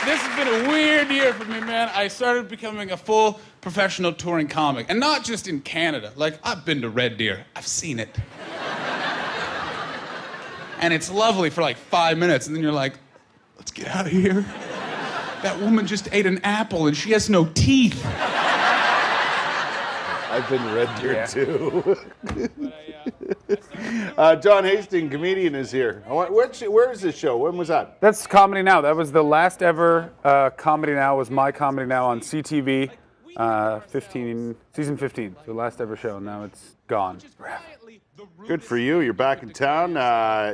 this has been a weird year for me, man. I started becoming a full professional touring comic. And not just in Canada. Like, I've been to Red Deer. I've seen it. And it's lovely for like 5 minutes, and then you're like, let's get out of here. That woman just ate an apple, and she has no teeth. I've been to Red Deer, too. John Hastings, comedian, is here. Where is this show? When was that? That's Comedy Now. That was the last ever Comedy Now. Was my Comedy Now on CTV, season 15. The last ever show. Now it's gone. Good for you. You're back in town.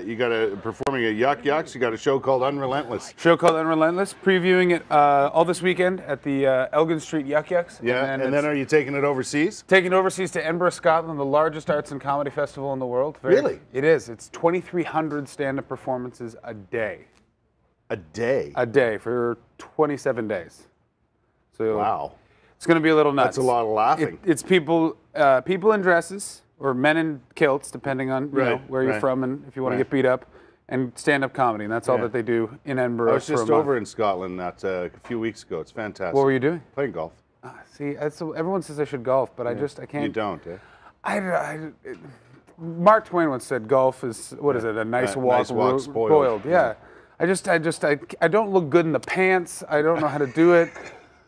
You got performing at Yuk Yuks. You got a show called UnRelentless. Show called UnRelentless. Previewing it all this weekend at the Elgin Street Yuk Yuks. Yeah, and then are you taking it overseas? Taking it overseas to Edinburgh, Scotland, the largest arts and comedy festival in the world. Really? It is. It's 2,300 stand-up performances a day. A day? A day for 27 days. So wow. It's going to be a little nuts. That's a lot of laughing. It's people in dresses, or men in kilts, depending on where you're from and if you want to get beat up, and stand-up comedy, and that's all that they do in Edinburgh. I was just over in Scotland a few weeks ago. It's fantastic. What were you doing? Playing golf. See, everyone says I should golf, but I can't. You don't, eh? Mark Twain once said golf is, what is it, a nice walk spoiled. Yeah. I don't look good in the pants. I don't know how to do it.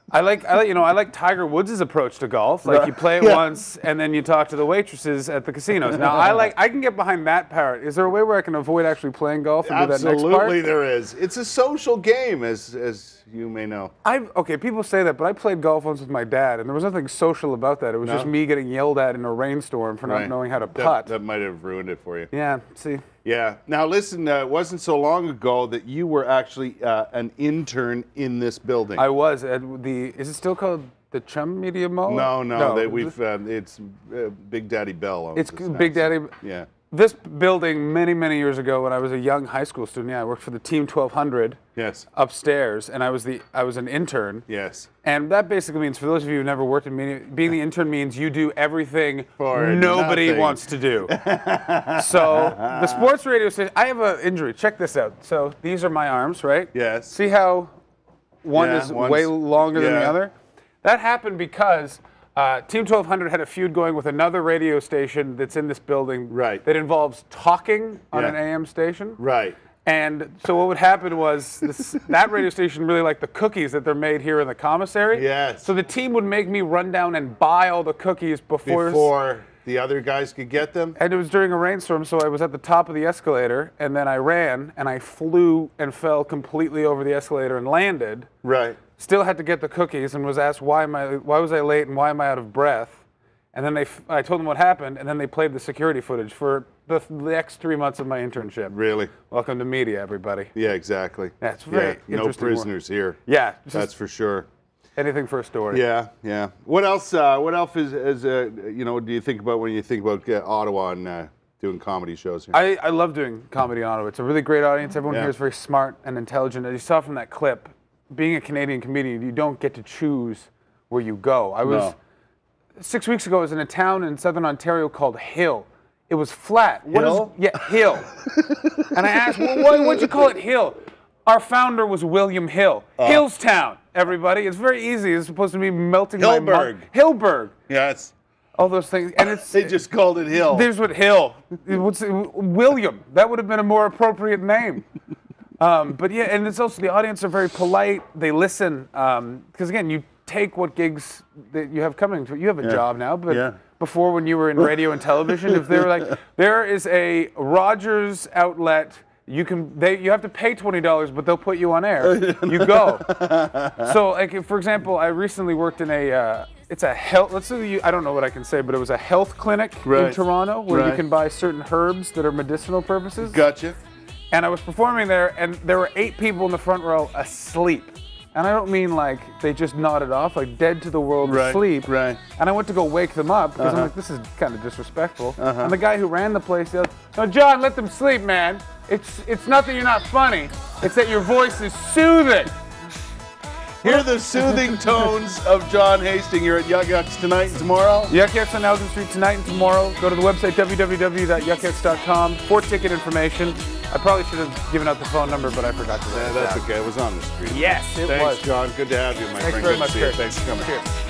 I like Tiger Woods' approach to golf. Like, you play it once, and then you talk to the waitresses at the casinos. Now, I can get behind that part. Is there a way where I can avoid actually playing golf and do that next part? Absolutely there is. It's a social game, as you may know. Okay, people say that, but I played golf once with my dad, and there was nothing social about that. It was just me getting yelled at in a rainstorm for not knowing how to putt. That might have ruined it for you. Yeah, see. Yeah. Now, listen, it wasn't so long ago that you were actually an intern in this building. I was at is it still called the Chum Media Mall? No. It's Big Daddy Bell. It's Big Daddy. Yeah. This building, many, many years ago, when I was a young high school student, I worked for the Team 1200. Yes. Upstairs, and I was an intern. Yes. And that basically means, for those of you who've never worked in media, being the intern means you do everything nobody wants to do. So the sports radio station, I have an injury. Check this out. So these are my arms, right? Yes. See how one is way longer than the other? That happened because Team 1200 had a feud going with another radio station that's in this building that involves talking on an AM station. Right. And so what would happen was that radio station really liked the cookies that they're made here in the commissary. Yes. So the team would make me run down and buy all the cookies before the other guys could get them. And it was during a rainstorm, so I was at the top of the escalator, and then I ran, and I flew and fell completely over the escalator and landed. Right. Still had to get the cookies and was asked why was I late and why am I out of breath. And then I told them what happened, and then they played the security footage for the next 3 months of my internship. Really? Welcome to media, everybody. Yeah, exactly. That's very interesting. No prisoners here. Yeah. That's for sure. Anything for a story. Yeah, yeah. What else? What else is do you think about when you think about Ottawa and doing comedy shows here? I love doing comedy in Ottawa. It's a really great audience. Everyone here is very smart and intelligent. As you saw from that clip, being a Canadian comedian, you don't get to choose where you go. 6 weeks ago, I was in a town in southern Ontario called Hill. It was flat. Hill? Hill. And I asked, well, what'd you call it Hill? Our founder was William Hill. Hillstown, everybody. It's very easy. It's supposed to be melting my mind. Hillburg. Yes. All those things. And they just called it Hill. There's what Hill. William. That would have been a more appropriate name. But yeah, and it's also the audience are very polite. They listen. Because again, you take what gigs that you have coming to. You have a job now, but before when you were in radio and television, if they were like, there is a Rogers outlet, you have to pay $20, but they'll put you on air. You go. So, like, for example, I recently worked in it's a health. Let's say I don't know what I can say, but it was a health clinic in Toronto where you can buy certain herbs that are medicinal purposes. Gotcha. And I was performing there, and there were 8 people in the front row asleep. And I don't mean like they just nodded off, like dead to the world asleep. Right. And I went to go wake them up because I'm like, this is kind of disrespectful. And the guy who ran the place yelled, "No, John, let them sleep, man. It's not that you're not funny. It's that your voice is soothing." Hear the soothing tones of John Hastings. You're at Yuk Yuks tonight and tomorrow. Yuk Yuks on Elgin Street tonight and tomorrow. Go to the website www.yukyuks.com for ticket information. I probably should have given out the phone number, but I forgot to write it That's down. okay. It was on the screen. Yes, it was. Thanks, John. Good to have you, my friend. Thanks very Good much, to see you. Chris. Thanks for coming. Cheers.